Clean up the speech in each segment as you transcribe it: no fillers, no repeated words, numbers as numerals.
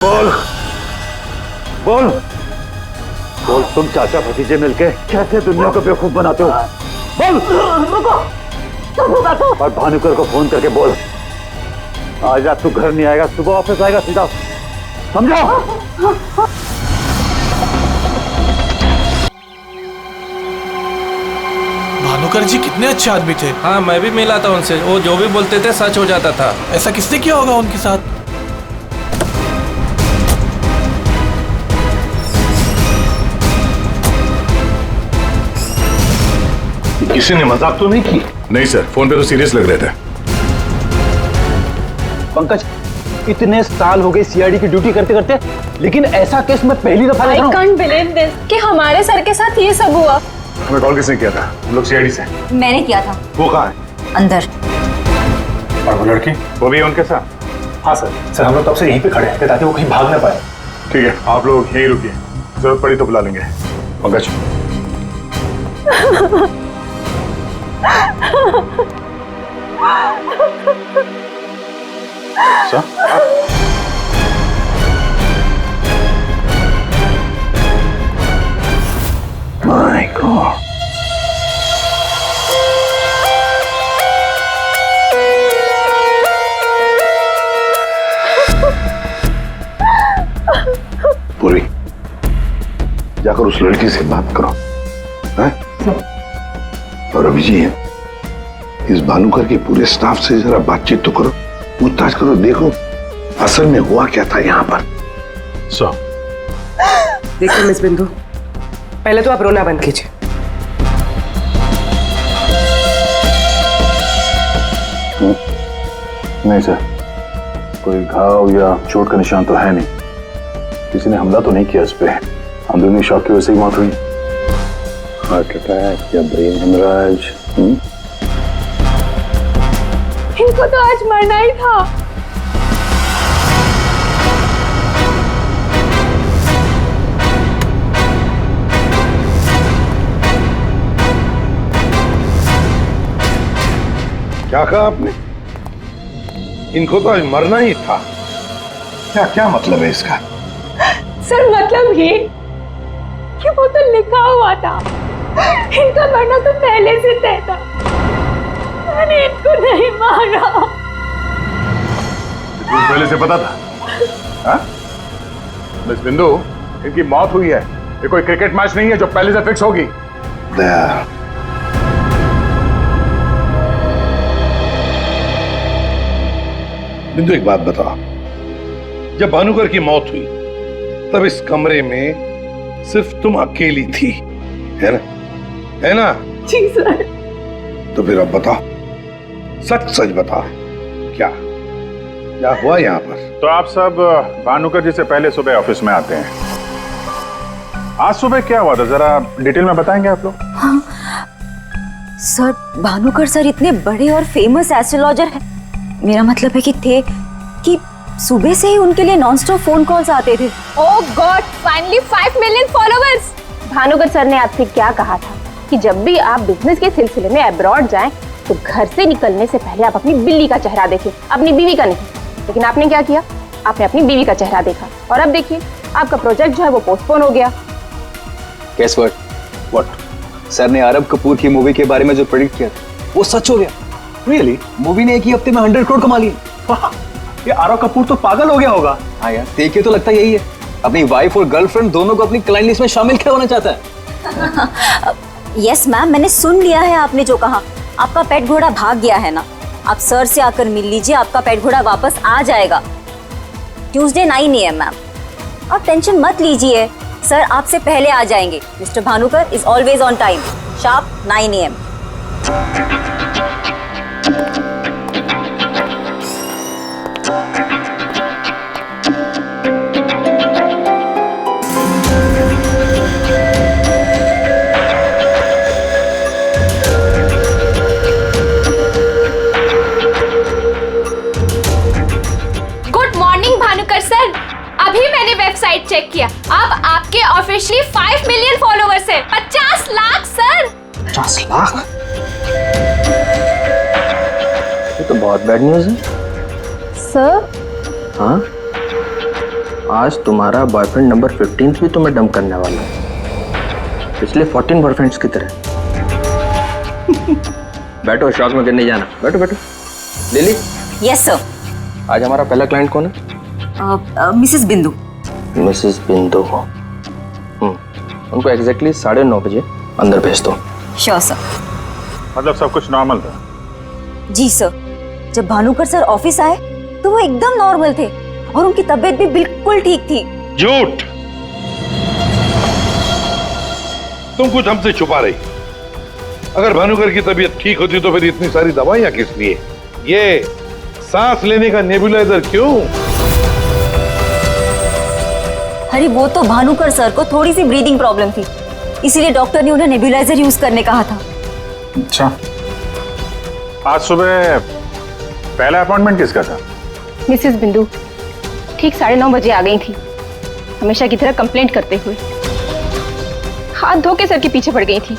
बोल बोल बोल, तुम चाचा भतीजे मिलके कैसे दुनिया को बेवकूफ बनाते हो? बोल। रुको, और भानुकर को फोन करके बोल, आज रात तू घर नहीं आएगा, सुबह ऑफिस आएगा सीधा, समझा? भानुकर जी कितने अच्छे आदमी थे। हाँ, मैं भी मिला था उनसे, वो जो भी बोलते थे सच हो जाता था। ऐसा किसने किया होगा उनके साथ? किसी ने मजाक तो नहीं की? नहीं सर, फोन पे तो सीरियस लग रहे थे। पंकज, इतने साल हो गए सीआईडी की ड्यूटी करते करते, लेकिन ऐसा केस मैं पहली दफा देख रहा हूं। I can't believe this कि हमारे सर के साथ ये सब हुआ। हमें कॉल किसने किया था? हम लोग सीआईडी से। मैंने किया था। वो कहाँ है? अंदर। और वो लड़की, वो भी है उनके साथ? हाँ सर, हम लोग तब से यहीं पे खड़े हैं ताकि वो कहीं भाग ना पाए। ठीक है, आप लोग यहीं रुकिए, जरूरत पड़ी तो बुला लेंगे। पंकज। सर? My God. पूरी, जाकर उस लड़की से बात करो, हैं? और अभी जी, इस भानुकर के पूरे स्टाफ से जरा बातचीत तो करो, पूछताछ करो, देखो असल में हुआ क्या था यहाँ पर। देखिए मिस बिंदु, पहले तो आप रोना बंद कीजिए। नहीं सर, कोई घाव या चोट का निशान तो है नहीं, किसी ने हमला तो नहीं किया इस पे, अंदरूनी शॉक की वजह से ही मौत हुई। हार्ट अटैक या ब्रेन हेमराज? इनको तो आज मरना ही था। क्या कहा आपने? इनको तो आज मरना ही था? क्या क्या मतलब है इसका? सर मतलब ये कि वो तो लिखा हुआ था, इनका मरना तो पहले से तय था, मैंने इनको नहीं मारा। तुम पहले से पता था? हाँ? मिस बिंदु, इनकी मौत हुई है, ये कोई क्रिकेट मैच नहीं है जो पहले से फिक्स होगी। दया, बिंदु एक बात बताओ, जब भानुकर की मौत हुई तब इस कमरे में सिर्फ तुम अकेली थी, है ना? है ना? जी सर। तो फिर अब बताओ, सच सच बताओ, क्या क्या हुआ यहाँ पर? तो आप सब भानुकर जी से पहले सुबह ऑफिस में आते हैं। आज सुबह क्या हुआ था, जरा डिटेल में बताएंगे आप लोग? हाँ सर, भानुकर सर इतने बड़े और फेमस एस्ट्रोलॉजर हैं, मेरा मतलब है कि सुबह से ही उनके लिए नॉनस्टॉप फोन कॉल्स आते थे। Oh God, finally 5 million followers. Bhanukar sir ने आपसे क्या कहा था कि जब भी आप बिजनेस के सिलसिले में अब्रॉड जाएं तो घर से निकलने से पहले आप अपनी बिल्ली का चेहरा देखें, अपनी बीवी का नहीं। लेकिन आपने क्या किया? आपने अपनी बीवी का चेहरा देखा और अब देखिए आपका प्रोजेक्ट जो है वो पोस्टपोन हो गया। Guess what? सर ने आरब कपूर की मूवी के बारे में जो प्रेडिक्ट किया था वो सच हो गया। रियली? मूवी ने एक ही हफ्ते में 100 करोड़ कमा लिए। ये आरव कपूर तो पागल हो गया होगा। हाँ यार, देखिए तो लगता यही है, अपनी वाइफ और गर्लफ्रेंड दोनों को अपनी क्लाइंट लिस्ट में शामिल क्या होना चाहता है। यस मैम, मैंने सुन लिया है आपने जो कहा। आपका पेट घोड़ा भाग गया है ना, आप सर से आकर मिल लीजिए, आपका पेट घोड़ा वापस आ जाएगा ट्यूसडे 9 AM मैम। आप टेंशन मत लीजिए, सर आपसे पहले आ जाएंगे। Mister Bhanukar is always on time, sharp 9 AM। अभी मैंने वेबसाइट चेक किया, अब आपके ऑफिशियली 5 मिलियन फॉलोअर्स हैं। 50 लाख सर। 50 लाख? ये तो बहुत बैड न्यूज है सर। हाँ, आज तुम्हारा बॉयफ्रेंड नंबर 15 भी तुम्हें डंप करने वाला है, पिछले 14 बॉयफ्रेंड्स की तरह। बैठो, शॉक में गिर नहीं जाना। बैठो बैठो। लिली। Yes sir. आज हमारा पहला क्लाइंट कौन है? मिसेस बिंदु। मिसेस बिंदु को उनको एग्जैक्टली 9:30 बजे अंदर भेज दो। Sure sir. मतलब सब कुछ नॉर्मल था? जी सर, जब भानुकर सर ऑफिस आए तो वो एकदम नॉर्मल थे और उनकी तबीयत भी बिल्कुल ठीक थी। झूठ! तुम कुछ हमसे छुपा रही। अगर भानुकर की तबीयत ठीक होती तो फिर इतनी सारी दवाइयां किस लिए? ये सांस लेने का नेबुलाइजर क्यों? अरे वो तो भानुकर सर को थोड़ी सी ब्रीदिंग प्रॉब्लम थी, इसीलिए डॉक्टर ने उन्हें नेबुलाइजर यूज करने कहा था। अच्छा, आज सुबह पहला अपॉइंटमेंट किसका था? मिसेस बिंदु ठीक 9:30 बजे आ गई थी, हमेशा की तरह कंप्लेंट करते हुए। हाथ धो के सर के पीछे पड़ गई थी।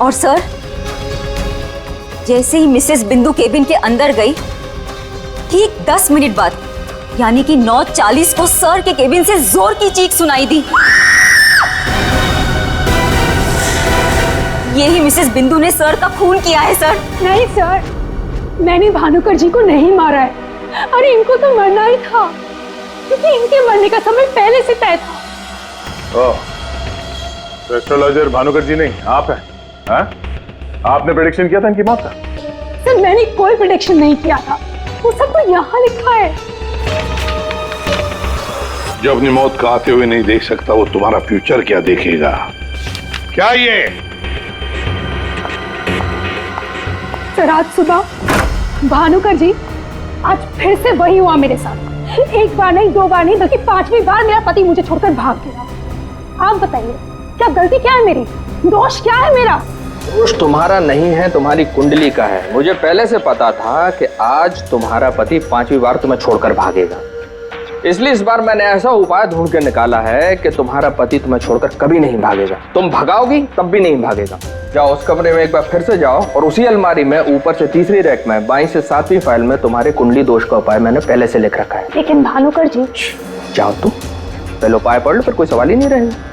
और सर, जैसे ही मिसेस बिंदु केबिन के अंदर गई, ठीक 10 मिनट बाद यानी कि 9:40 को सर के केबिन से जोर की चीख सुनाई दी। यही मिसेस बिंदु ने सर का खून किया है सर। नहीं सर, मैंने भानुकर जी को नहीं मारा है। अरे इनको तो मरना ही था, क्योंकि इनके मरने का समय पहले से तय था। तो एस्ट्रोलॉजर भानुकर जी नहीं, आप हैं? हाँ? आपने प्रेडिक्शन किया था इनकी मौत का? सर मैंने कोई प्रेडिक्शन नहीं किया था, वो सब तो यहाँ लिखा है। जो अपनी मौत को आते हुए नहीं देख सकता, वो तुम्हारा फ्यूचर क्या देखेगा? क्या ये? सर आज सुबह भानुकर जी, आज फिर से वही हुआ मेरे साथ। एक बार नहीं, 2 बार नहीं, बल्कि 5वीं बार मेरा पति मुझे छोड़कर भाग गया। आप बताइए, क्या गलती क्या है मेरी? दोष क्या है मेरा? दोष तुम्हारा नहीं है, तुम्हारी कुंडली का है। मुझे पहले से पता था कि आज तुम्हारा पति 5वीं बार तुम्हें छोड़कर भागेगा, इसलिए इस बार मैंने ऐसा उपाय ढूंढ के निकाला है कि तुम्हारा पति तुम्हें छोड़कर कभी नहीं भागेगा। तुम भगाओगी तब भी नहीं भागेगा। जाओ उस कमरे में एक बार फिर से जाओ, और उसी अलमारी में ऊपर से 3री रैक में बाईं से 7वीं फाइल में तुम्हारे कुंडली दोष का उपाय मैंने पहले से लिख रखा है। लेकिन भानुकर जी। जाओ तुम पहले उपाय पढ़ लो, फिर कोई सवाल ही नहीं रहेगा।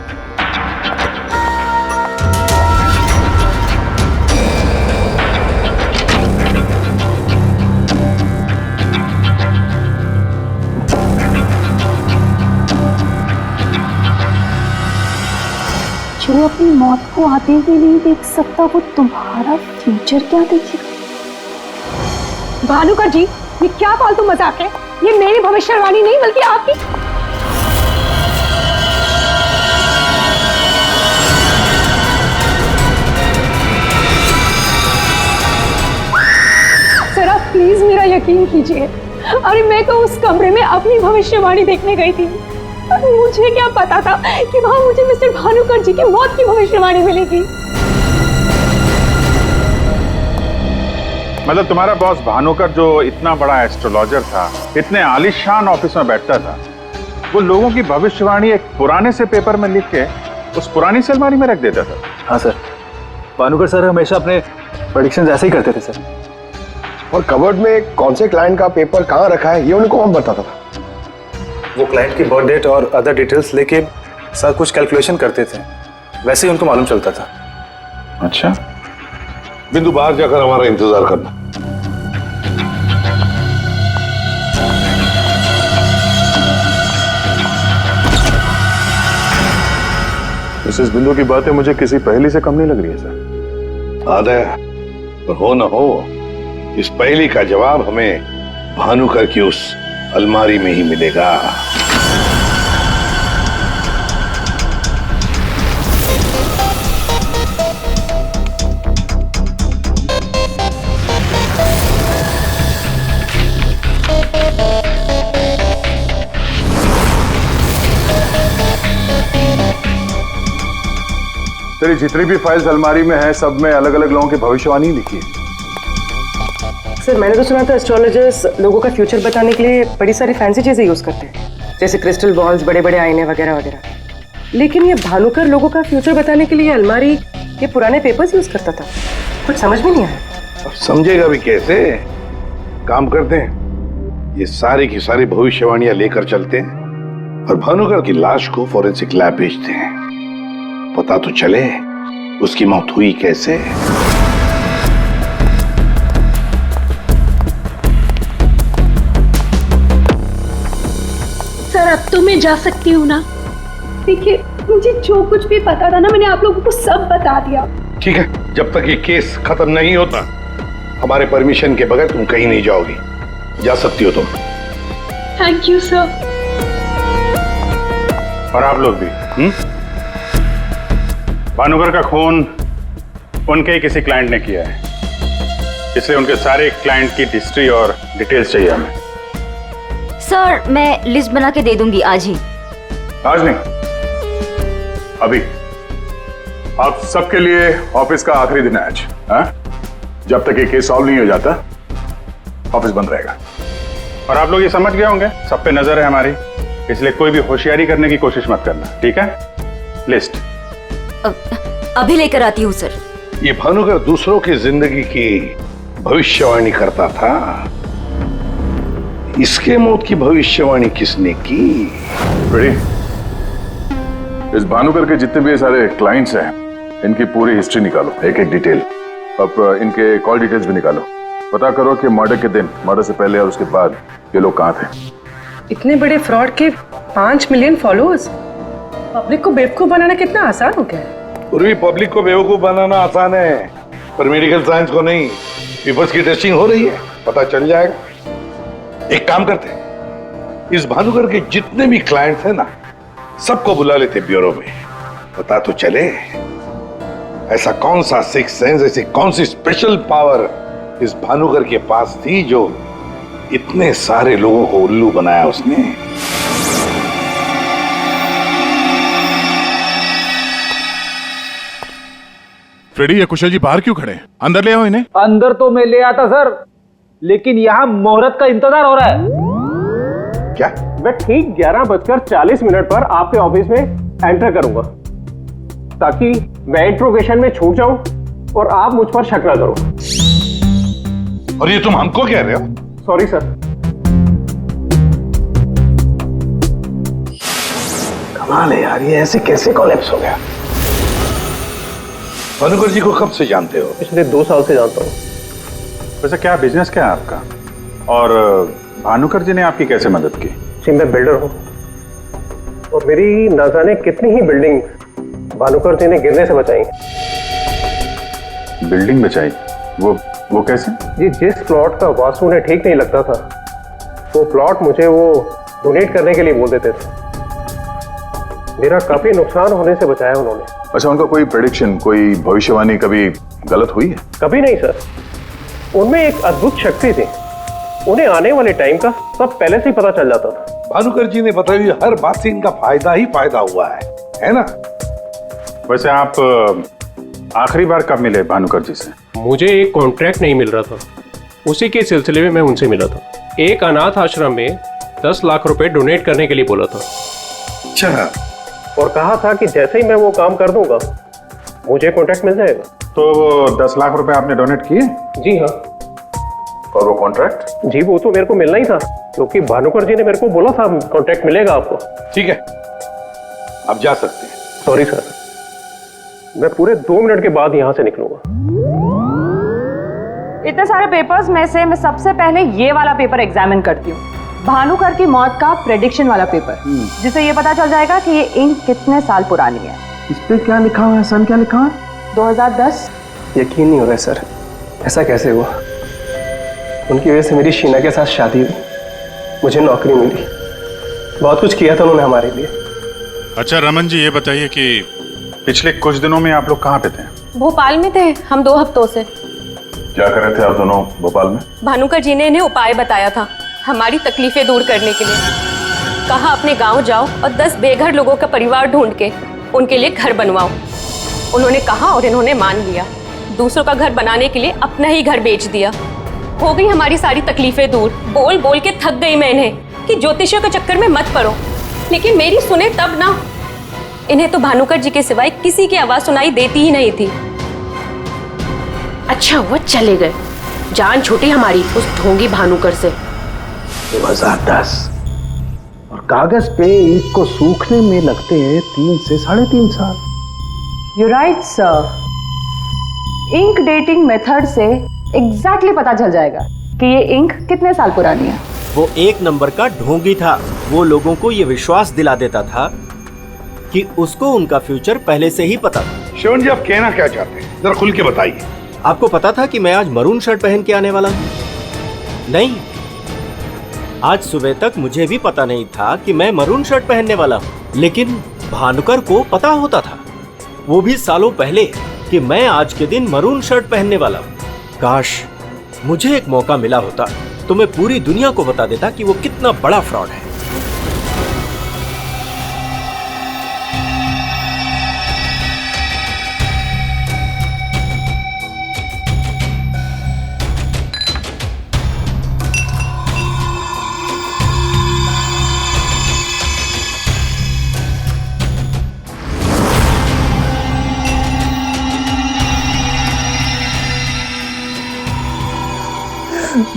जो अपनी मौत को आते हुए नहीं देख सकता, वो तुम्हारा फ्यूचर क्या देखेगा? भानुकर जी, ये क्या फालतू मजाक है? ये मेरी भविष्यवाणी नहीं, बल्कि आपकी। सर आप प्लीज मेरा यकीन कीजिए। अरे मैं तो उस कमरे में अपनी भविष्यवाणी देखने गई थी। मुझे क्या पता था कि वहां मुझे मिस्टर भानुकर जी की मौत की भविष्यवाणी मिलेगी। मतलब तुम्हारा बॉस भानुकर जो इतना बड़ा एस्ट्रोलॉजर था, इतने आलीशान ऑफिस में बैठता था, वो लोगों की भविष्यवाणी एक पुराने से पेपर में लिख के उस पुरानी से अलमारी में रख देता था। हाँ सर, भानुकर सर हमेशा अपने प्रेडिक्शंस ऐसे ही करते थे सर। और कबर्ड में कौन से क्लाइंट का पेपर कहाँ रखा है, ये उनको कौन बताता था? वो क्लाइंट की बर्थ डेट और अदर डिटेल्स लेके सर कुछ कैलकुलेशन करते थे, वैसे ही उनको मालूम चलता था। अच्छा, बिंदु बाहर जाकर हमारा इंतजार करना। मिसेस बिंदु की बातें मुझे किसी पहेली से कम नहीं लग रही है सर। आदय, पर हो न हो, इस पहेली का जवाब हमें भानुकर की उस अलमारी में ही मिलेगा। तेरी जितनी भी फाइल्स अलमारी में है, सब में अलग अलग लोगों की भविष्यवाणी लिखी है। सर मैंने तो सुना था एस्ट्रोलॉजर्स लोगों का फ्यूचर बताने के लिए बड़ी सारी फैंसी चीजें यूज करते हैं, जैसे क्रिस्टल बॉल्स, बड़े बड़े आईने वगैरह वगैरह। लेकिन ये भानुकर लोगों का फ्यूचर बताने के लिए अलमारी के पुराने पेपर्स यूज करता था, कुछ समझ में नहीं आया। अब समझेगा भी कैसे? काम करते हैं, ये सारी की सारी भविष्यवाणियां लेकर चलते हैं, और भानुकर की लाश को फॉरेंसिक लैब भेजते हैं। पता तो चले उसकी मौत हुई कैसे। सर अब तो मैं जा सकती हूँ ना? देखिए मुझे जो कुछ भी पता था ना मैंने आप लोगों को सब बता दिया। ठीक है, जब तक ये केस खत्म नहीं होता हमारे परमिशन के बगैर तुम कहीं नहीं जाओगी। जा सकती हो तुम। Thank you sir. और आप लोग भी। भानुकर का खून उनके ही किसी क्लाइंट ने किया है, इसलिए उनके सारे क्लाइंट की हिस्ट्री और डिटेल्स चाहिए हमें। सर मैं लिस्ट बना के दे दूंगी आज ही। आज नहीं, अभी। आप सबके लिए ऑफिस का आखिरी दिन है आज। हाँ? जब तक ये केस सॉल्व नहीं हो जाता ऑफिस बंद रहेगा। और आप लोग ये समझ गए होंगे, सब पे नजर है हमारी, इसलिए कोई भी होशियारी करने की कोशिश मत करना, ठीक है? लिस्ट अभी लेकर आती हूँ सर। ये भानुकर दूसरों की जिंदगी की भविष्यवाणी करता था, इसके मौत की भविष्यवाणी किसने की? रेडी? इस भानुकर के जितने भी सारे क्लाइंट्स हैं इनकी पूरी हिस्ट्री निकालो, एक एक डिटेल। अब इनके कॉल डिटेल्स भी निकालो। पता करो कि मर्डर के दिन, मर्डर से पहले और उसके बाद ये लोग कहाँ थे। इतने बड़े फ्रॉड के 5 मिलियन फॉलोअर्स। पब्लिक को बेवकूफ बनाना कितना आसान हो गया है। पूरी पब्लिक को बेवकूफ बनाना आसान है, पर मेडिकल साइंस को नहीं। पेपर्स की टेस्टिंग हो रही है, पता चल जाएगा। एक काम करते हैं, इस भानुकर के जितने भी क्लाइंट्स हैं ना, सबको बुला लेते ब्यूरो में। पता तो चले ऐसा कौन सा सिक्स सेंस, ऐसी कौन सी स्पेशल पावर इस भानुकर के पास थी जो इतने सारे लोगों को उल्लू बनाया उसने। फ्रेडी, ये कुशल जी बाहर क्यों खड़े हैं? अंदर ले आओ इन्हें। अंदर तो मैं ले आता सर, लेकिन यहाँ मुहूर्त का इंतजार हो रहा है। क्या? मैं ठीक 11:40 पर आपके ऑफिस में एंटर करूंगा, ताकि मैं इंट्रोगेशन में छूट जाऊं और आप मुझ पर शक ना करो। और ये तुम हमको कह रहे हो? Sorry sir. कमाल है यार, ये ऐसे कैसे कोलैप्स हो गया? भानुकर जी को कब से जानते हो? पिछले 2 साल से जानता हूँ। वैसे क्या बिजनेस क्या है आपका, और भानुकर जी ने आपकी कैसे मदद की? जी मैं बिल्डर हूँ, और मेरी ना जाने कितनी ही बिल्डिंग भानुकर जी ने गिरने से बचाई। बिल्डिंग बचाई? वो कैसे? जी जिस प्लॉट का वास्तु उन्हें ठीक नहीं लगता था, वो प्लॉट मुझे वो डोनेट करने के लिए बोल देते थे। मेरा काफी नुकसान होने से बचाया उन्होंने। अच्छा, उनका कोई प्रेडिक्शन, कोई भविष्यवाणी कभी गलत हुई है? कभी नहीं सर, उनमें एक अद्भुत शक्ति थी। उन्हें आने वाले टाइम का सब पहले से ही पता चल जाता था। भानुकर जी ने बताई हुई हर बात से इनका फायदा ही फायदा हुआ है ना? वैसे आप आखिरी बार कब मिले भानुकर जी से? मुझे एक कॉन्ट्रैक्ट नहीं मिल रहा था, उसी के सिलसिले में मैं उनसे मिला था। एक अनाथ आश्रम में 10 लाख रुपए डोनेट करने के लिए बोला था। अच्छा। और कहा था कि जैसे ही मैं वो काम कर दूंगा मुझे कॉन्ट्रैक्ट मिल जाएगा। तो 10 लाख रुपए आपने डोनेट किए? जी हाँ। और वो कॉन्ट्रैक्ट? जी वो तो मेरे को मिलना ही था, क्योंकि भानुकर जी ने मेरे को बोला था कॉन्ट्रैक्ट मिलेगा आपको। ठीक है, आप जा सकते हैं। सॉरी सर, मैं पूरे 2 मिनट के बाद यहाँ से निकलूंगा। इतने सारे पेपर्स में से मैं सबसे पहले ये वाला पेपर एग्जामिन करती हूँ, भानुकर की मौत का प्रेडिक्शन वाला पेपर, जिससे ये पता चल जाएगा कि ये इंक कितने साल पुरानी है। इस पे क्या लिखा हुआ है? सन क्या लिखा है? 2010। यकीन नहीं हो रहा है सर, ऐसा कैसे हुआ? उनकी वजह से मेरी शीना के साथ शादी हुई, मुझे नौकरी मिली, बहुत कुछ किया था उन्होंने हमारे लिए। अच्छा रमन जी, ये बताइए कि पिछले कुछ दिनों में आप लोग कहाँ पे थे? भोपाल में थे हम 2 हफ्तों से। क्या कर रहे थे आप दोनों भोपाल में? भानुकर जी ने इन्हें उपाय बताया था हमारी तकलीफें दूर करने के लिए। कहा अपने गांव जाओ और 10 बेघर लोगों का परिवार ढूंढ के उनके लिए घर बनवाओ। उन्होंने कहा और इन्होंने मान लिया। दूसरों का घर बनाने के लिए अपना ही घर बेच दिया। हो गई हमारी सारी तकलीफें दूर। बोल बोल के थक गई मैं इन्हें कि ज्योतिषियों के चक्कर में मत पड़ो, लेकिन मेरी सुने तब ना। इन्हें तो भानुकर जी के सिवाय किसी की आवाज सुनाई देती ही नहीं थी। अच्छा वो चले गए, जान छूटी हमारी उस ढोंगी भानुकर से। 2010 और कागज पे इंक को सूखने में लगते हैं 3 से 3.5 साल। You right sir. Ink dating method से एग्जैक्टली पता चल जाएगा कि ये इंक कितने साल पुरानी है। वो एक नंबर का ढोंगी था। वो लोगों को ये विश्वास दिला देता था कि उसको उनका फ्यूचर पहले से ही पता था। श्रवण जी, आप कहना क्या चाहते हैं, जरा खुल के बताइए। आपको पता था कि मैं आज मरून शर्ट पहन के आने वाला हूँ? नहीं, आज सुबह तक मुझे भी पता नहीं था कि मैं मरून शर्ट पहनने वाला हूँ, लेकिन भानुकर को पता होता था, वो भी सालों पहले, कि मैं आज के दिन मरून शर्ट पहनने वाला हूँ। काश मुझे एक मौका मिला होता तो मैं पूरी दुनिया को बता देता कि वो कितना बड़ा फ्रॉड है।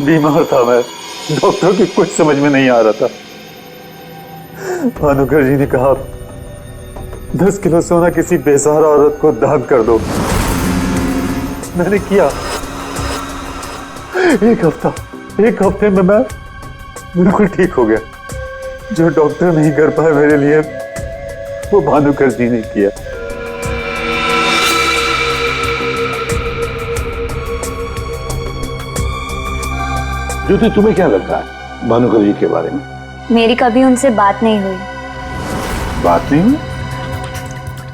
बीमार था मैं, डॉक्टर की कुछ समझ में नहीं आ रहा था। भानुकर जी ने कहा 10 किलो सोना किसी बेसहारा औरत को दान कर दो। मैंने किया। एक हफ्ते में मैं बिल्कुल ठीक हो गया। जो डॉक्टर नहीं कर पाए मेरे लिए, वो भानुकर जी ने किया। ज्योति, तुम्हें क्या लगता है भानुकर जी के बारे में? मेरी कभी उनसे बात नहीं हुई। बात नहीं हुई?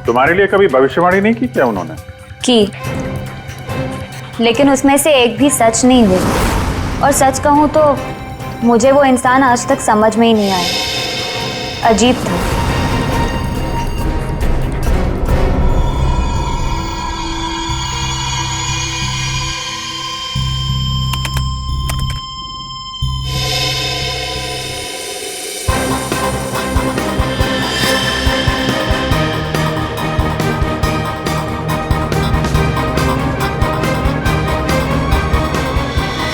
तुम्हारे लिए कभी भविष्यवाणी नहीं की क्या उन्होंने? की, लेकिन उसमें से एक भी सच नहीं हुई। और सच कहूं तो मुझे वो इंसान आज तक समझ में ही नहीं आया। अजीब था।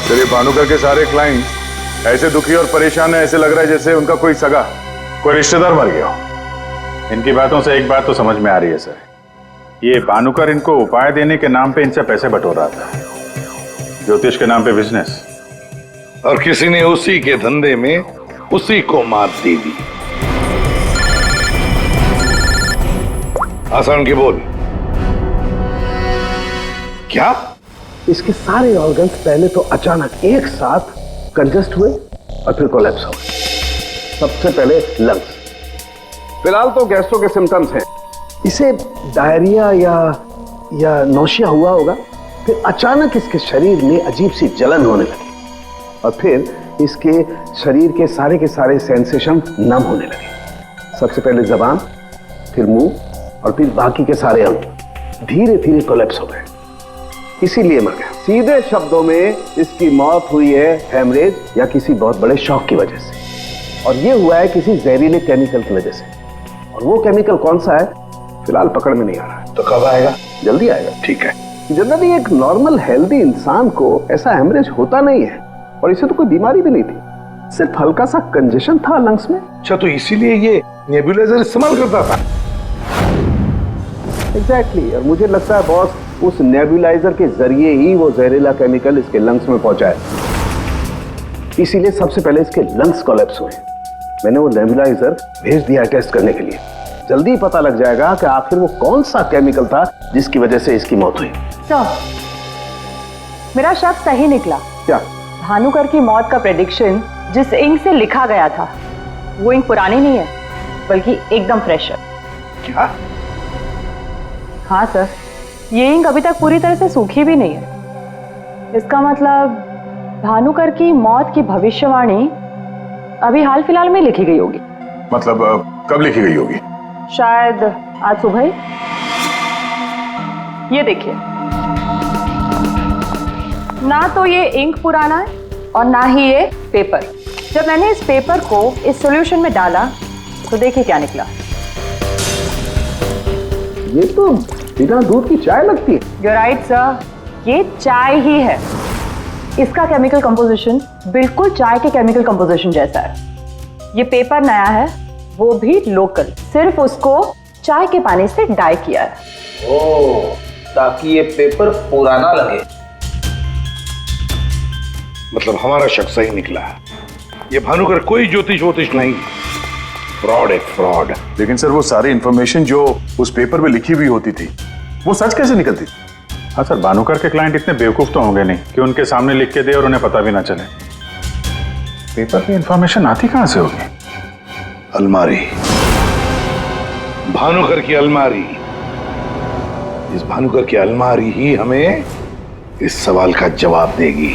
चलिए, भानुकर के सारे क्लाइंट ऐसे दुखी और परेशान है, ऐसे लग रहा है जैसे उनका कोई सगा, कोई रिश्तेदार मर गया हो। इनकी बातों से एक बात तो समझ में आ रही है सर, ये भानुकर इनको उपाय देने के नाम पे इनसे पैसे बटोर रहा था, ज्योतिष के नाम पे बिजनेस, और किसी ने उसी के धंधे में उसी को मात दे दी। आसान के बोल। क्या? इसके सारे ऑर्गन्स पहले तो अचानक एक साथ कंजस्ट हुए और फिर कोलैप्स हो गए। सबसे पहले लंग्स। फिलहाल तो गैस्ट्रो के सिम्टम्स हैं। इसे डायरिया या नौशिया हुआ होगा। फिर अचानक इसके शरीर में अजीब सी जलन होने लगी और फिर इसके शरीर के सारे सेंसेशन नम होने लगे। सबसे पहले जबान, फिर मुंह और फिर बाकी के सारे अंग धीरे धीरे कोलैप्स हो गए। इसीलिए मर गया। सीधे शब्दों में इसकी मौत हुई है हेमरेज या किसी बहुत बड़े शॉक की वजह से, और ये हुआ है किसी जहरीले केमिकल की वजह से। और वो केमिकल कौन सा है फिलहाल पकड़ में नहीं आ रहा है। तो कब आएगा? जल्दी आएगा। ठीक है। जनरली एक नॉर्मल हेल्दी इंसान को ऐसा हेमरेज होता नहीं है, और इसे तो कोई बीमारी भी नहीं थी, सिर्फ हल्का सा कंजेशन था लंग्स में। अच्छा, तो इसीलिए ये नेबुलाइजर इस्तेमाल करता था। एग्जैक्टली। और मुझे लगता है बॉस, उस नेबुलाइजर के जरिए ही वो जहरीला केमिकल इसके लंग्स में पहुंचा है। इसीलिए सबसे पहले इसके लंग्स कोलैप्स हुए। मैंने वो नेबुलाइजर भेज दिया टेस्ट करने के लिए। जल्दी पता लग जाएगा कि आखिर वो कौन सा केमिकल था जिसकी वजह से इसकी मौत हुई। सर, मेरा शक सही निकला। क्या? भानुकर की मौत का प्रेडिक्शन जिस इंक से लिखा गया था, वो इंक पुरानी नहीं है, बल्कि एकदम फ्रेश है। क्या? हाँ सर, ये इंक अभी तक पूरी तरह से सूखी भी नहीं है। इसका मतलब भानुकर की मौत की भविष्यवाणी अभी हाल फिलहाल में लिखी गई होगी। मतलब कब लिखी गई होगी? शायद आज सुबह ही। ये देखिए, ना तो ये इंक पुराना है और ना ही ये पेपर। जब मैंने इस पेपर को इस सॉल्यूशन में डाला तो देखिए क्या निकला। ये तो बिना दूध की चाय लगती है। You're right, सर, ये चाय ही है। इसका केमिकल कंपोजिशन बिल्कुल चाय के केमिकल कंपोजिशन जैसा है। ये पेपर नया है, वो भी लोकल, सिर्फ उसको चाय के पानी से डाई किया है। ओह, ताकि ये पेपर पुराना लगे। मतलब हमारा शक सही निकला है, ये भानुकर कोई ज्योतिष वोतिष नहीं, फ्रॉड है फ्रॉड। लेकिन सर वो सारी इंफॉर्मेशन जो उस पेपर में लिखी हुई होती थी वो सच कैसे निकलती? हाँ सर, भानुकर के क्लाइंट इतने बेवकूफ तो होंगे नहीं कि उनके सामने लिख के दे और उन्हें पता भी ना चले। पेपर पे इंफॉर्मेशन आती कहां से होगी? अलमारी, भानुकर की अलमारी। इस भानुकर की अलमारी ही हमें इस सवाल का जवाब देगी।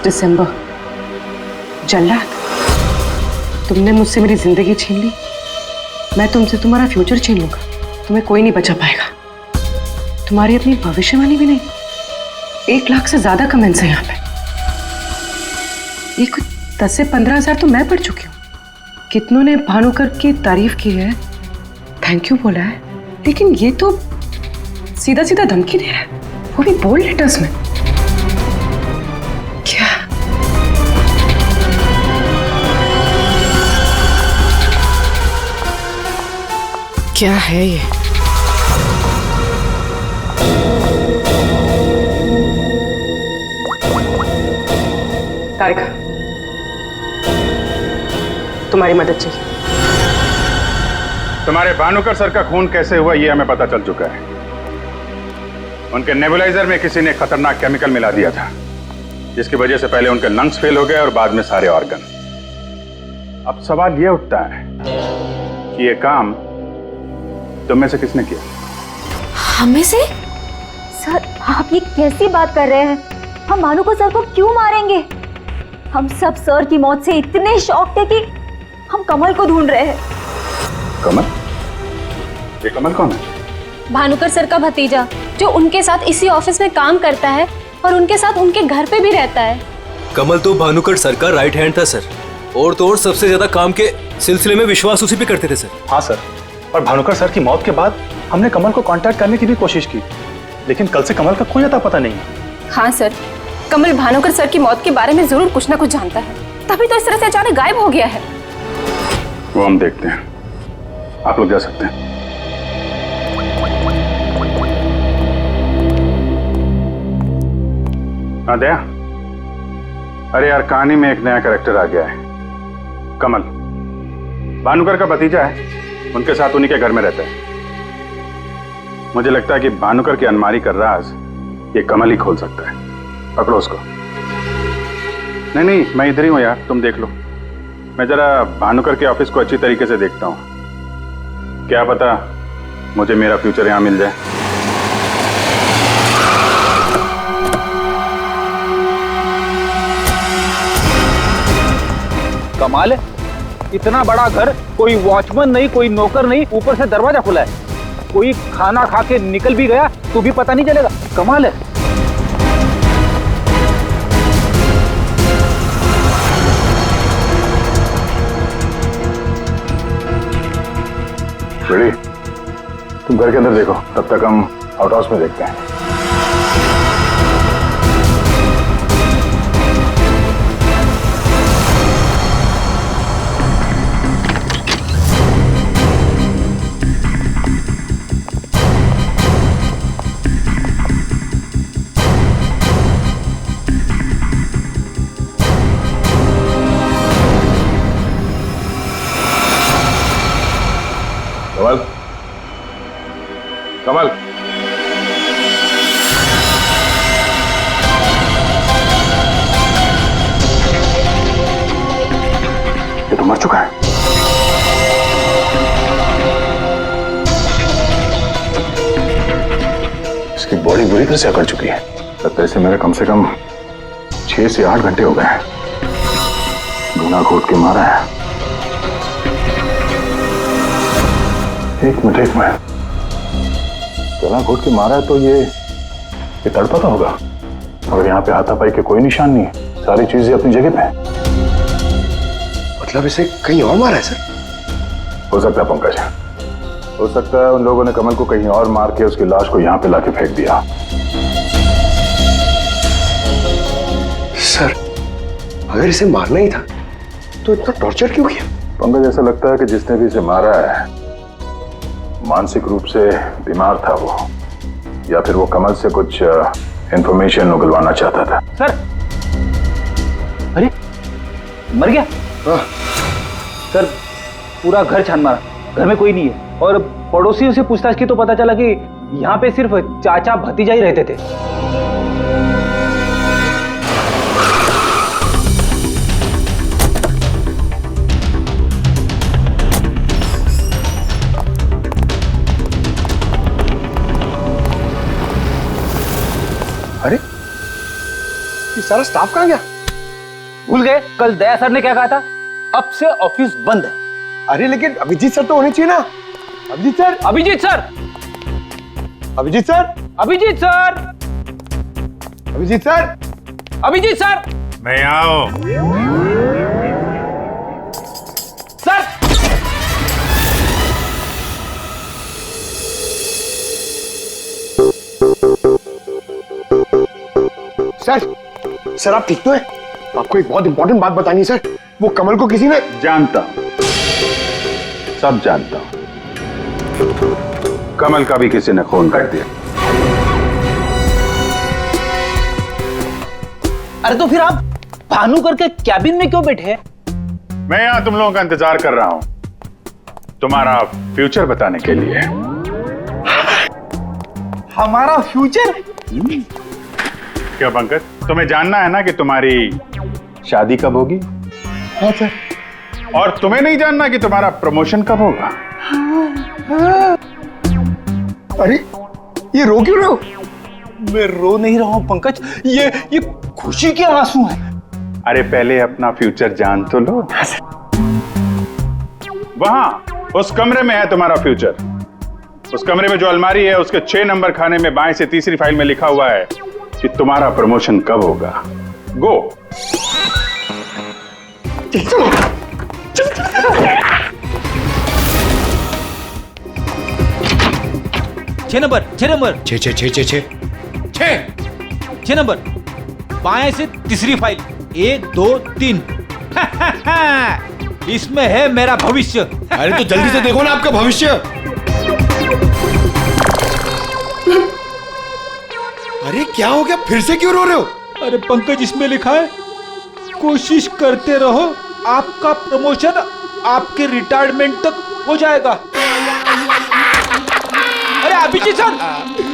दिसंबर, जल्लाद, तुमने मुझसे मेरी जिंदगी छीन ली, मैं तुमसे तुम्हारा फ्यूचर छीन लूंगा, तुम्हें कोई नहीं बचा पाएगा। तुम्हारी अपनी भविष्यवाणी भी नहीं। 1 लाख से ज्यादा कमेंट्स हैं यहाँ पे। ये कुछ 10 से 15 हजार तो मैं पढ़ चुकी हूँ। कितनों ने भानुकर की तारीफ की है, थैंक यू बोला है, लेकिन ये तो सीधा सीधा धमकी दे रहा है, वो भी बोल्ड लेटर्स में। क्या है ये? तारिका, तुम्हारी मदद चाहिए। तुम्हारे भानुकर सर का खून कैसे हुआ ये हमें पता चल चुका है। उनके नेबुलाइजर में किसी ने खतरनाक केमिकल मिला दिया था, जिसकी वजह से पहले उनके लंग्स फेल हो गए और बाद में सारे ऑर्गन। अब सवाल ये उठता है कि ये काम तुम में से किसने किया? हमें से? सर, आप ये कैसी बात कर रहे हैं? हम भानुकर सर को क्यों मारेंगे? हम सब सर की मौत से इतने शॉक थे कि हम कमल को ढूंढ रहे हैं। कमल? ये कमल कौन है? भानुकर सर का भतीजा, जो उनके साथ इसी ऑफिस में काम करता है और उनके साथ उनके घर पे भी रहता है। कमल तो भानुकर सर का राइट हैंड था सर, और तो और सबसे ज्यादा काम के सिलसिले में विश्वास उसी पे करते थे सर। हाँ सर, और भानुकर सर की मौत के बाद हमने कमल को कांटेक्ट करने की भी कोशिश की, लेकिन कल से कमल का कोई अता पता नहीं है। हाँ सर, कमल भानुकर सर की मौत के बारे में जरूर कुछ ना कुछ जानता है, तभी तो इस तरह से अचानक गायब हो गया है। वो हम देखते हैं, आप लोग जा सकते हैं। हाँ दया, अरे यार कहानी में एक नया कैरेक्टर आ गया है, कमल। भानुकर का भतीजा है, उनके साथ उन्हीं के घर में रहता है। मुझे लगता है कि भानुकर की अलमारी का राज ये कमल ही खोल सकता है। पकड़ो उसको। नहीं, मैं इधर ही हूं यार, तुम देख लो। मैं जरा भानुकर के ऑफिस को अच्छी तरीके से देखता हूं, क्या पता मुझे मेरा फ्यूचर यहां मिल जाए। कमाल है, इतना बड़ा घर, कोई वॉचमैन नहीं, कोई नौकर नहीं, ऊपर से दरवाजा खुला है। कोई खाना खा के निकल भी गया तो भी पता नहीं चलेगा। कमाल है। रेडी? तुम घर के अंदर देखो, तब तक हम आउट हाउस में देखते हैं। कमल, कमल, ये तो मर चुका है। इसकी बॉडी बुरी तरह से अकड़ चुकी है। लगता है इसे मेरे कम से कम 6 से 8 घंटे हो गए हैं। गला घोट के मारा है। एक मिनट गला घोट के मारा है तो ये तड़पता होगा। और यहाँ पे हाथापाई के कोई निशान नहीं है, सारी चीजें अपनी जगह पे हैं। मतलब इसे कहीं और मारा है सर? हो सकता है पंकज, हो सकता है उन लोगों ने कमल को कहीं और मार के उसकी लाश को यहाँ पे लाके फेंक दिया। सर, अगर इसे मारना ही था तो इतना टॉर्चर क्यों किया? पंकज, ऐसा लगता है कि जिसने भी इसे मारा है मानसिक रूप से बीमार था वो, या फिर वो कमल से कुछ इंफॉर्मेशन उगलवाना चाहता था। सर, अरे मर गया? सर, पूरा घर छान मारा, घर में कोई नहीं है। और पड़ोसियों से पूछताछ की तो पता चला कि यहाँ पे सिर्फ चाचा भतीजा ही रहते थे। अरे, ये सारा स्टाफ कहाँ गया? भूल गए कल दया सर ने क्या कहा था? अब से ऑफिस बंद है। अरे लेकिन अभिजीत सर तो होने चाहिए ना। Abhijit sir, Abhijit sir, Abhijit sir, Abhijit sir, Abhijit sir, Abhijit sir, मैं आओ। सर, सर आप ठीक तो हैं? आपको एक बहुत इंपॉर्टेंट बात बतानी है सर। वो कमल को किसी ने... जानता हूं, सब जानता हूं। कमल का भी किसी ने खून कर दिया। अरे तो फिर आप भानुकर के कैबिन में क्यों बैठे हैं? मैं यहां तुम लोगों का इंतजार कर रहा हूं, तुम्हारा फ्यूचर बताने के लिए। हमारा फ्यूचर? क्या पंकज, तुम्हें जानना है ना कि तुम्हारी शादी कब होगी? हाँ सर। और तुम्हें नहीं जानना कि तुम्हारा प्रमोशन कब होगा? अरे ये रो क्यों रहे हो? मैं रो नहीं रहा हूं पंकज, ये खुशी के आंसू हैं। अरे पहले अपना फ्यूचर जान तो लो। वहां उस कमरे में है तुम्हारा फ्यूचर। उस कमरे में जो अलमारी है उसके 6 नंबर खाने में बाएं से तीसरी फाइल में लिखा हुआ है कि तुम्हारा प्रमोशन कब होगा। गो। 6 नंबर 6 नंबर 6 नंबर बाएं से तीसरी फाइल 1 2 3। इसमें है मेरा भविष्य। अरे तो जल्दी से देखो ना आपका भविष्य। अरे क्या हो गया, फिर से क्यों रो रहे हो? अरे पंकज, इसमें लिखा है कोशिश करते रहो, आपका प्रमोशन आपके रिटायरमेंट तक हो जाएगा। अरे अभिजीत सर,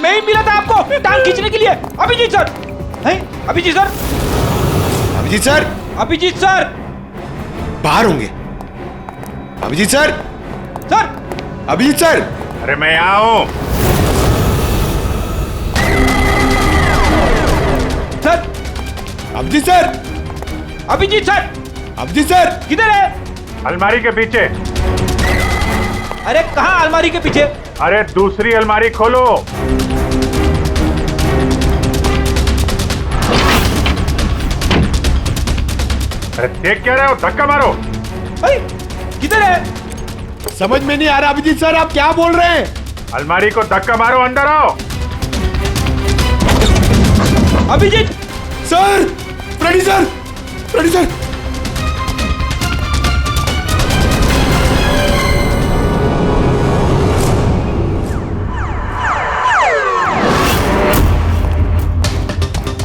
मैं ही मिला था आपको टांग खींचने के लिए। अभिजीत सर, हैं? Abhijit sir, Abhijit sir, Abhijit sir बाहर होंगे। Abhijit sir, sir, Abhijit sir. अरे मैं आओ। Sir, Abhijit sir, Abhijit sir, Abhijit sir किधर है? अलमारी के पीछे। अरे कहाँ अलमारी के पीछे? अरे दूसरी अलमारी खोलो। अरे देख क्या रहे हो, धक्का मारो। किधर है? समझ में नहीं आ रहा अभिजीत सर, आप क्या बोल रहे हैं? अलमारी को धक्का मारो, अंदर आओ। Abhijit sir, Freddy sir, Freddy sir.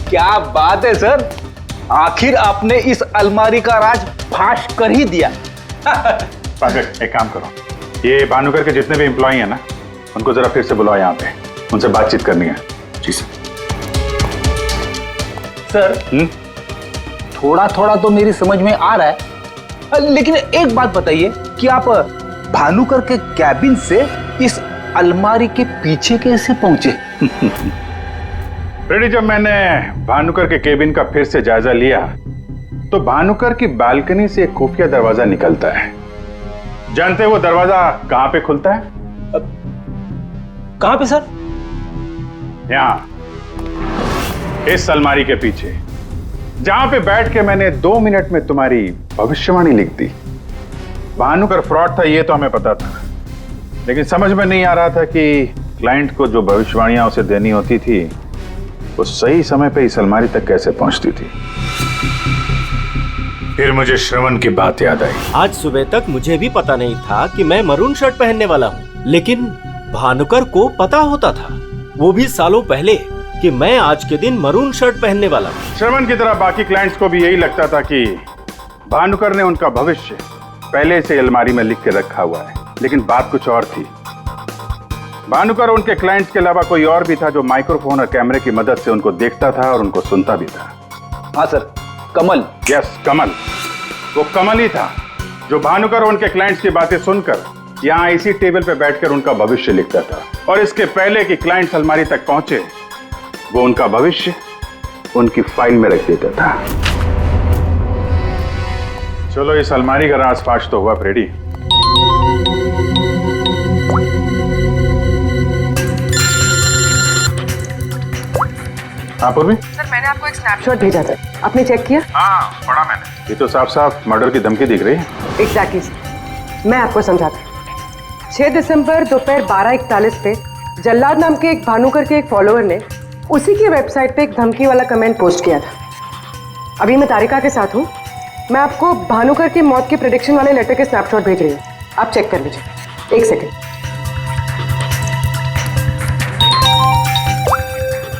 क्या बात है सर, आखिर आपने इस अलमारी का राज फाश कर ही दिया। पागल, एक काम करो, ये भानुकर के जितने भी एम्प्लॉई हैं ना, उनको जरा फिर से बुलाओ यहाँ पे, उनसे बातचीत करनी है। जी सर। सर, थोड़ा थोड़ा तो मेरी समझ में आ रहा है लेकिन एक बात बताइए कि आप भानुकर के कैबिन से इस अलमारी के पीछे कैसे पहुंचे? फ्रेडी, जब मैंने भानुकर के केबिन का फिर से जायजा लिया तो भानुकर की बालकनी से एक खुफिया दरवाजा निकलता है। जानते हैं वो दरवाजा कहां पे खुलता है? कहां पे सर? यहां, इस अलमारी के पीछे, जहां पे बैठ के मैंने 2 मिनट में तुम्हारी भविष्यवाणी लिख दी। भानुकर फ्रॉड था ये तो हमें पता था, लेकिन समझ में नहीं आ रहा था कि क्लाइंट को जो भविष्यवाणियां उसे देनी होती थी वो सही समय पे इस अलमारी तक कैसे पहुंचती थी। फिर मुझे श्रवण की बात याद आई। आज सुबह तक मुझे भी पता नहीं था कि मैं मरून शर्ट पहनने वाला हूँ, लेकिन भानुकर को पता होता था, वो भी सालों पहले, कि मैं आज के दिन मरून शर्ट पहनने वाला हूँ। श्रवण की तरह बाकी क्लाइंट्स को भी यही लगता था कि भानुकर ने उनका भविष्य पहले से अलमारी में लिख के रखा हुआ है, लेकिन बात कुछ और थी। भानुकर उनके क्लाइंट्स के अलावा कोई और भी था जो माइक्रोफोन और कैमरे की मदद से उनको देखता था और उनको सुनता भी था। हाँ सर, कमल। यस, कमल। वो कमल ही था जो भानुकर और उनके क्लाइंट्स की बातें सुनकर यहाँ इसी टेबल पे बैठकर उनका भविष्य लिखता था, और इसके पहले कि क्लाइंट्स अलमारी तक पहुंचे वो उनका भविष्य उनकी फाइल में रख देता था। चलो, इस अलमारी का राज फाश तो हुआ फ्रेडी। आप भी? सर, मैंने आपको एक स्नैपशॉट भेजा था, आपने चेक किया? हाँ, पढ़ा मैंने। ये तो साफ साफ मर्डर की धमकी दिख रही है। एग्जैक्टली सर, मैं आपको समझाता हूँ। 6 दिसंबर दोपहर 12:41 पे जल्लाद नाम के एक भानुकर के एक फॉलोअर ने उसी की वेबसाइट पे एक धमकी वाला कमेंट पोस्ट किया था। अभी मैं तारिका के साथ हूँ, मैं आपको भानुकर की मौत के प्रेडिक्शन वाले लेटर के स्नैपशॉट भेज रही हूँ, आप चेक कर लीजिए। 1 सेकेंड।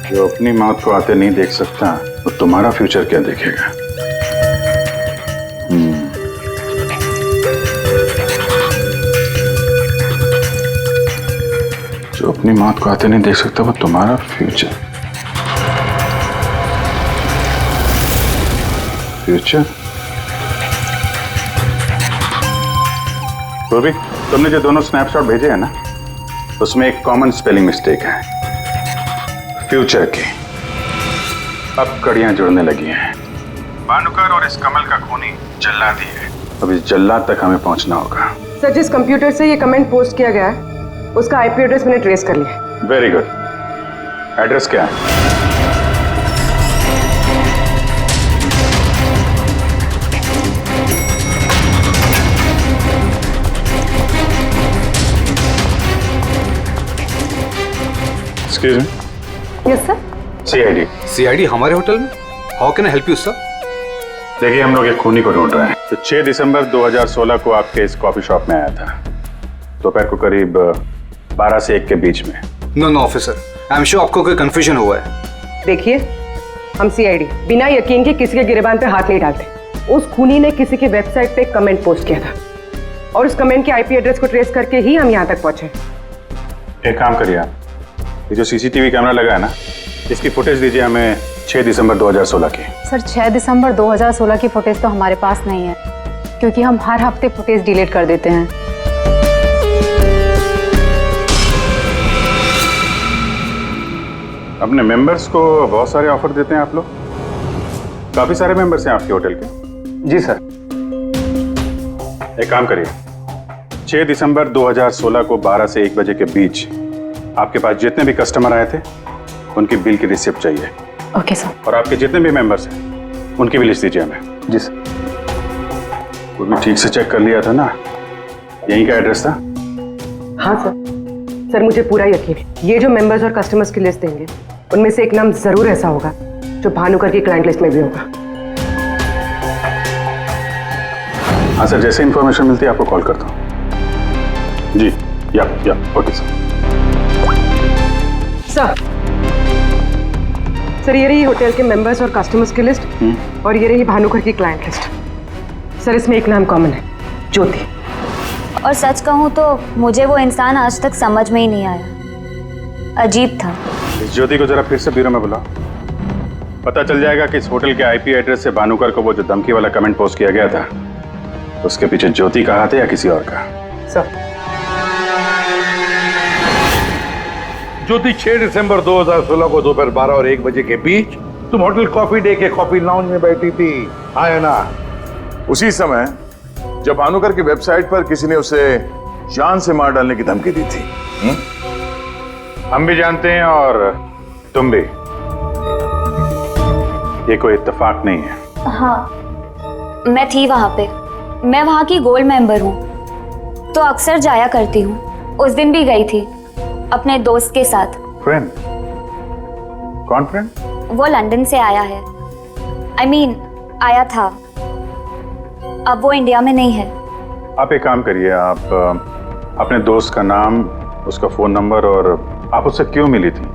जो अपनी मौत को आते नहीं देख सकता वो तुम्हारा फ्यूचर क्या देखेगा? जो अपनी मौत को आते नहीं देख सकता वो तुम्हारा फ्यूचर। तो भी तुमने जो दोनों स्नैपशॉट भेजे हैं ना, उसमें एक कॉमन स्पेलिंग मिस्टेक है, फ्यूचर की। अब कड़ियां जुड़ने लगी हैं। भानुकर और इस कमल का खूनी जल्लाद ही है। अब इस जल्लाद तक हमें पहुंचना होगा। सर, जिस कंप्यूटर से ये कमेंट पोस्ट किया गया है उसका आईपी एड्रेस मैंने ट्रेस कर लिया। Very good. एड्रेस क्या है? Excuse me. Yes sir. CID. CID हमारे होटल में? How can I help you sir? देखिए, हम लोग एक खूनी को ढूंढ रहे हैं। तो 6 दिसंबर 2016 को आपके इस कॉफी शॉप में आया था, दोपहर को करीब 12 से 1 के बीच में। No officer, I am sure आपको कोई कंफ्यूजन हुआ है। देखिए, हम सीआईडी बिना यकीन के किसी के गिरेबान पे हाथ नहीं डालते। उस खूनी ने किसी की वेबसाइट पे कमेंट पोस्ट किया था और उस कमेंट के आईपी एड्रेस को ट्रेस करके ही हम यहाँ तक पहुंचे। एक काम करिए आप, ये जो सीसीटीवी कैमरा लगा है ना, इसकी फुटेज दीजिए हमें 6 दिसंबर 2016 की। सर, 6 दिसंबर 2016 की फुटेज तो हमारे पास नहीं है, क्योंकि हम हर हफ्ते फुटेज डिलीट कर देते हैं। अपने मेंबर्स को बहुत सारे ऑफर देते हैं आप लोग? काफी सारे मेंबर्स हैं आपके होटल के? जी सर। एक काम करिए, 6 दिसंबर 2016 को 12 से 1 बजे के बीच आपके पास जितने भी कस्टमर आए थे उनकी बिल की रिसिप्ट चाहिए। Okay sir. और आपके जितने भी मेंबर्स हैं उनकी भी लिस्ट दीजिए हमें। जी सर। वो भी ठीक से चेक कर लिया था ना? यहीं का एड्रेस था? हाँ सर। सर, मुझे पूरा यकीन है ये जो मेंबर्स और कस्टमर्स की लिस्ट देंगे उनमें से एक नाम जरूर ऐसा होगा जो भानुकर की क्लाइंट लिस्ट में भी होगा। हाँ सर, जैसे इंफॉर्मेशन मिलती है आपको कॉल करता हूँ। जी, या ओके सर। सर, ये रही होटल के मेंबर्स और कस्टमर्स की लिस्ट और ये रही भानुकर की क्लाइंट लिस्ट। सर, इसमें एक नाम कॉमन है, ज्योति। और सच कहूँ तो मुझे वो इंसान आज तक समझ में ही नहीं आया, अजीब था। इस ज्योति को जरा फिर से ब्यूरो में बुलाओ, पता चल जाएगा कि इस होटल के आईपी एड्रेस से भानुकर को वो जो धमकी वाला कमेंट पोस्ट किया गया था उसके पीछे ज्योति का हाथ है या किसी और का? सर ज्योति 6 दिसंबर 2016 को दोपहर 12 और 1 बजे के बीच तुम होटल कॉफी डे के कॉफी लाउंज में बैठी थी, हाँ या ना? उसी समय जब भानुकर की वेबसाइट पर किसी ने उसे जान से मार डालने की धमकी दी थी। हम भी जानते हैं और तुम भी। ये कोई इत्तेफाक नहीं है। हाँ, मैं थी वहां पे। मैं वहां की गोल्ड मेंबर हूँ, तो अक्सर जाया करती हूँ। उस दिन भी गई थी अपने दोस्त के साथ। फ्रेंड? कौन फ्रेंड? वो लंदन से आया है। I mean, आया था। अब वो इंडिया में नहीं है। आप एक काम करिए, आप अपने दोस्त का नाम, उसका फोन नंबर और आप उससे क्यों मिली थी,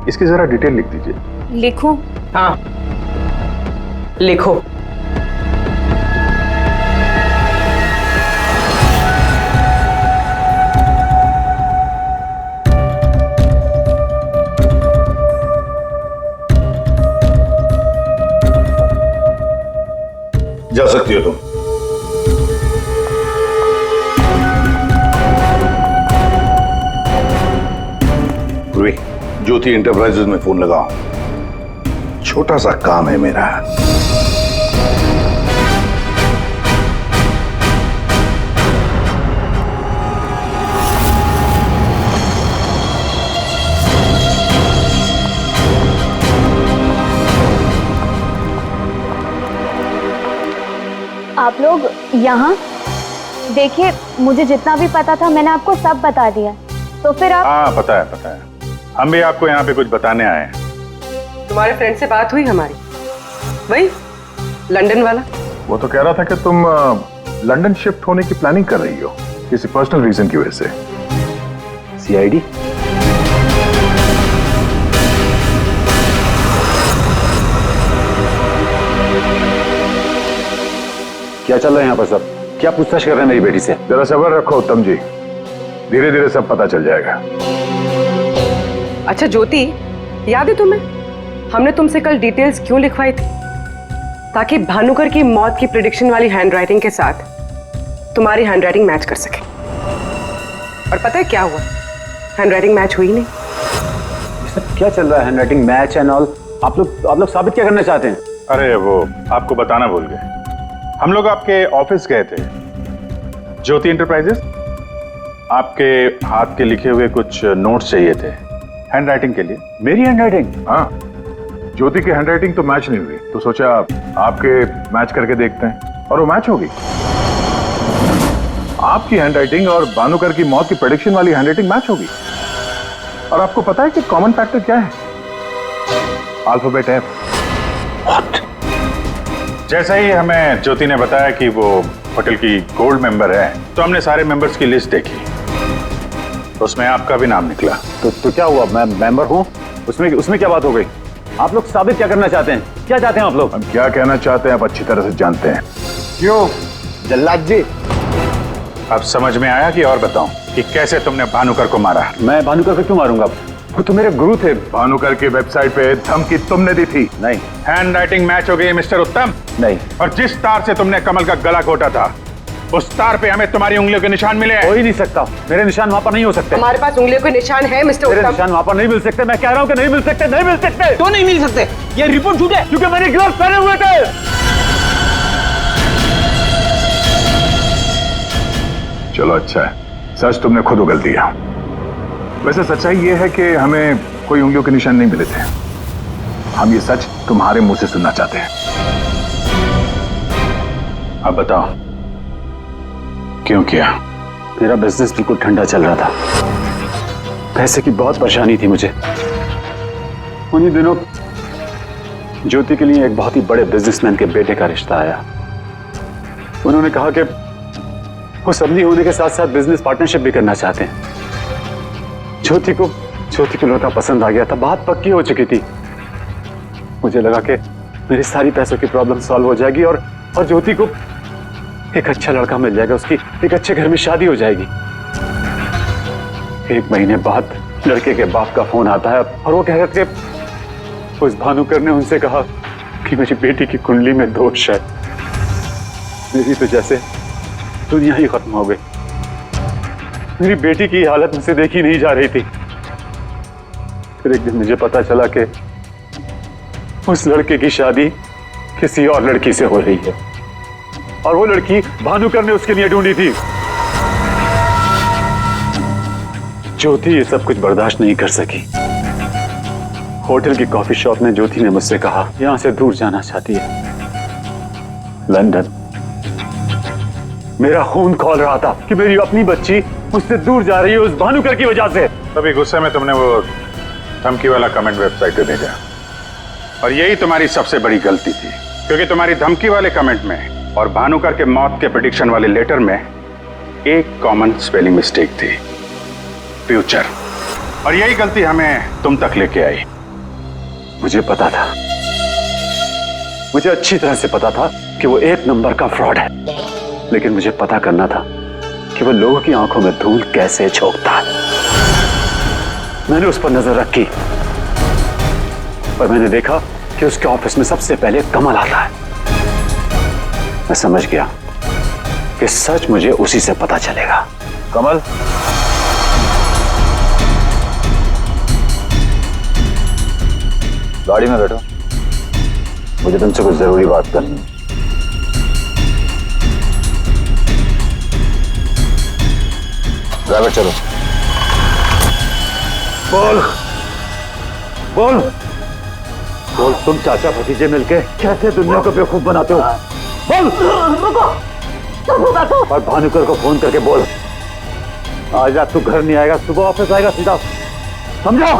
इसकी जरा डिटेल लिख दीजिए। लिखूं? हाँ, लिखो। जा सकती हो तुम। पूर्वी, ज्योति इंटरप्राइजेज में फोन लगाओ, छोटा सा काम है मेरा। आप लोग यहाँ देखिए, मुझे जितना भी पता था मैंने आपको सब बता दिया, तो फिर आप। हाँ, पता है। हम भी आपको यहाँ पे कुछ बताने आए हैं। तुम्हारे फ्रेंड से बात हुई हमारी, वही लंदन वाला? वो तो कह रहा था कि तुम लंदन शिफ्ट होने की प्लानिंग कर रही हो किसी पर्सनल रीजन की वजह से। सीआईडी? क्या चल रहा है यहाँ पर सब? क्या पूछताछ कर रहे हैं मेरी बेटी से? जरा सब्र रखो उत्तम जी, धीरे धीरे सब पता चल जाएगा। अच्छा ज्योति, याद है तुम्हें हमने तुमसे कल डिटेल्स क्यों लिखवाई थी? ताकि भानुकर की मौत की प्रिडिक्शन वाली हैंडराइटिंग के साथ तुम्हारी हैंडराइटिंग मैच कर सके। और पता है क्या हुआ? हैंडराइटिंग मैच हुई नहीं। सब क्या चल रहा है? Handwriting match and all? आप लोग साबित क्या करना चाहते हैं? अरे वो आपको बताना भूल गए, हम लोग आपके ऑफिस गए थे, ज्योति इंटरप्राइजेस। आपके हाथ के लिखे हुए कुछ नोट्स चाहिए थे हैंडराइटिंग के लिए। मेरी हैंडराइटिंग? हाँ, ज्योति की हैंडराइटिंग तो मैच नहीं हुई, तो सोचा आपके मैच करके देखते हैं, और वो मैच होगी। आपकी हैंडराइटिंग और भानुकर की मौत की प्रेडिक्शन वाली हैंडराइटिंग मैच होगी। और आपको पता है कि कॉमन फैक्टर क्या है? Alphabet F. जैसा ही हमें ज्योति ने बताया कि वो होटल की गोल्ड मेंबर है, तो हमने सारे मेंबर्स की लिस्ट देखी, तो उसमें आपका भी नाम निकला। तो क्या हुआ? मैं मेंबर हूँ, उसमें क्या बात हो गई? आप लोग साबित क्या करना चाहते हैं? क्या चाहते हैं आप लोग? हम क्या कहना चाहते हैं आप अच्छी तरह से जानते हैं। क्यों जल्लाद जी? अब समझ में आया कि और बताऊं कि कैसे तुमने भानुकर को मारा? मैं भानुकर को क्यों मारूंगा? वो तो मेरे गुरु थे। भानुकर की वेबसाइट पे धमकी तुमने दी थी। नहीं। हैंडराइटिंग मैच हो गई मिस्टर उत्तम? नहीं। और जिस तार से तुमने कमल का गला घोटा था, उस तार पे हमें तुम्हारी उंगलियों के निशान मिले। हो ही नहीं सकता, मेरे निशान वहां पर नहीं हो सकते। हमारे पास उंगलियों के निशान है मिस्टर मेरे निशान वहां पर नहीं मिल सकते। मैं कह रहा हूं कि नहीं मिल सकते, नहीं मिल सकते। क्यों नहीं मिल सकते? ये रिपोर्ट झूठ है, क्योंकि मैंने ग्लव्स पहने हुए थे। चलो अच्छा है, सच तुमने खुद उगल दिया। वैसे सच्चाई ये है कि हमें कोई उंगलियों के निशान नहीं मिले थे। हम ये सच तुम्हारे मुंह से सुनना चाहते हैं। अब बताओ क्यों किया? मेरा बिजनेस बिल्कुल ठंडा चल रहा था, पैसे की बहुत परेशानी थी मुझे। उन्हीं दिनों ज्योति के लिए एक बहुत ही बड़े बिजनेसमैन के बेटे का रिश्ता आया। उन्होंने कहा कि वो सबनी होने के साथ साथ बिजनेस पार्टनरशिप भी करना चाहते हैं। ज्योति को लड़का पसंद आ गया था, बात पक्की हो चुकी थी। मुझे लगा कि मेरी सारी पैसों की प्रॉब्लम सॉल्व हो जाएगी और ज्योति को एक अच्छा लड़का मिल जाएगा, उसकी एक अच्छे घर में शादी हो जाएगी। 1 महीने बाद लड़के के बाप का फोन आता है और वो कह रहे थे उस भानुकर ने उनसे कहा कि मेरी बेटी की कुंडली में दोष है। मेरी तो जैसे दुनिया ही खत्म हो गई। मेरी बेटी की हालत मुझसे देखी नहीं जा रही थी। फिर एक दिन मुझे पता चला कि उस लड़के की शादी किसी और लड़की से हो रही है, और वो लड़की भानुकर ने उसके लिए ढूंढी थी। ज्योति ये सब कुछ बर्दाश्त नहीं कर सकी। होटल की कॉफी शॉप में ज्योति ने मुझसे कहा यहां से दूर जाना चाहती है, लंदन। मेरा खून खौल रहा था कि मेरी अपनी बच्ची मुझसे दूर जा रही है उस भानुकर की वजह से। तभी गुस्से में तुमने वो धमकी वाला कमेंट वेबसाइट पे भेजा, और यही तुम्हारी सबसे बड़ी गलती थी, क्योंकि तुम्हारी धमकी वाले कमेंट में और भानुकर के मौत के प्रेडिक्शन वाले लेटर में एक कॉमन स्पेलिंग मिस्टेक थी, फ्यूचर। और यही गलती हमें तुम तक लेके आई। मुझे पता था, मुझे अच्छी तरह से पता था कि वो एक नंबर का फ्रॉड है, लेकिन मुझे पता करना था कि वो लोगों की आंखों में धूल कैसे झोंकता है। मैंने उस पर नजर रखी और मैंने देखा कि उसके ऑफिस में सबसे पहले कमल आता है। मैं समझ गया कि सच मुझे उसी से पता चलेगा। कमल, गाड़ी में बैठो, मुझे तुमसे कुछ जरूरी बात करनी है। ड्राइवर चलो। बोल बोल बोल, तुम चाचा भतीजे मिलके कैसे दुनिया को बेवकूफ बनाते हो? बोल। और भानुकर को फोन करके बोल आज रात तू घर नहीं आएगा, सुबह ऑफिस आएगा सीधा, समझा?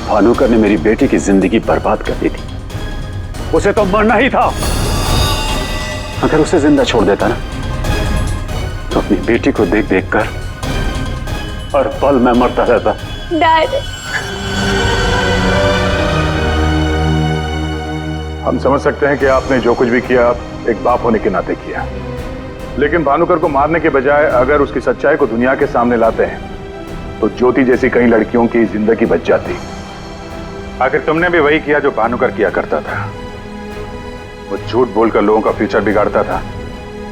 भानुकर ने मेरी बेटी की जिंदगी बर्बाद कर दी थी। उसे तो मरना ही था। अगर उसे जिंदा छोड़ देता ना, तो अपनी बेटी को देख देख कर हर पल मैं मरता रहता। डैड, हम समझ सकते हैं कि आपने जो कुछ भी किया एक बाप होने के नाते किया, लेकिन भानुकर को मारने के बजाय अगर उसकी सच्चाई को दुनिया के सामने लाते हैं तो ज्योति जैसी कई लड़कियों की जिंदगी बच जाती। आखिर तुमने भी वही किया जो भानुकर किया करता था। वो झूठ बोलकर लोगों का फ्यूचर बिगाड़ता था,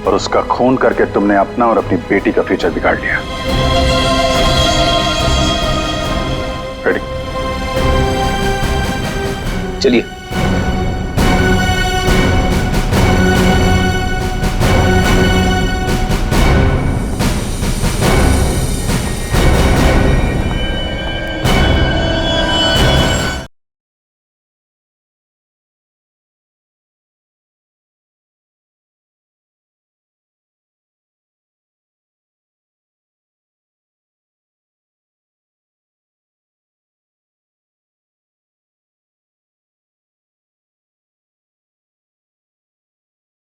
और उसका खून करके तुमने अपना और अपनी बेटी का फ्यूचर बिगाड़ लिया। चलिए।